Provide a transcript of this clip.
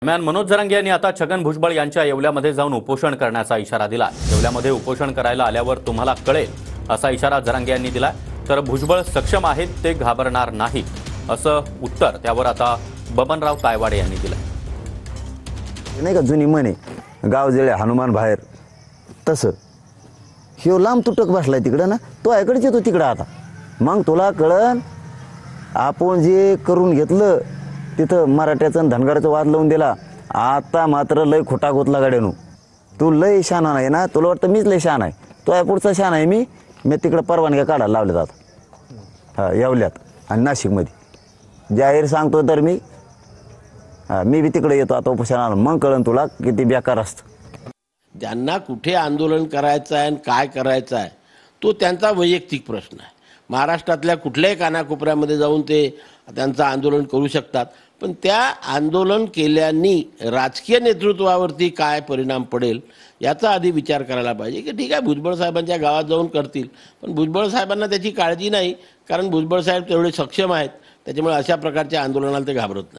दरम्यान मनोज जरांगे यांनी आता छगन भुजबळ यांच्या येवल्यामध्ये जाऊन उपोषण करण्याचा इशारा दिला। येवल्यामध्ये उपोषण करायला आल्यावर तुम्हाला कळेल असा इशारा जरांगे यांनी दिला। तर भुजबळ सक्षम आहेत, ते घाबरणार नाहीत असं उत्तर त्यावर आता बबनराव तायवाडे यांनी दिलं। नाही का जुनी म्हणे गाव जळे हनुमान बाहेर, तसं ह्यो लांब तुटक बसलाय तिकडं ना, तो याकडेच येतो तिकडं। आता मग तुला कळन आपण जे करून घेतलं तिथं मराठ्याचं आणि धनगराचं वाद लावून दिला। आता मात्र लय खोटा गोतला गाड्यानो, तू लय शहाणा नाही ना, तुला वाटतं मीच लय शहाणा आहे। तो या पुढचा शहाणा आहे मी तिकडं परवानग्या काढायला लावल्यात आता। हां, येवल्यात आणि नाशिकमध्ये जाहीर सांगतो तर मी बी तिकडे येतो आता उपोषणाला। मग कळन तुला किती बेकार असतं। ज्यांना कुठे आंदोलन करायचं आहे आणि काय करायचं आहे तो त्यांचा वैयक्तिक प्रश्न आहे। महाराष्ट्रातल्या कुठल्याही कानाकोपऱ्यामध्ये जाऊन ते त्यांचं आंदोलन करू शकतात, पण त्या आंदोलन केल्याने राजकीय नेतृत्वावरती काय परिणाम पडेल याचा आधी विचार करायला पाहिजे। की ठीक आहे, भुजबळ साहेबांच्या गावात जाऊन करतील, पण भुजबळ साहेबांना त्याची काळजी नाही, कारण भुजबळ साहेब तेवढे सक्षम आहेत, त्याच्यामुळे अशा प्रकारच्या आंदोलनाला ते घाबरत नाही।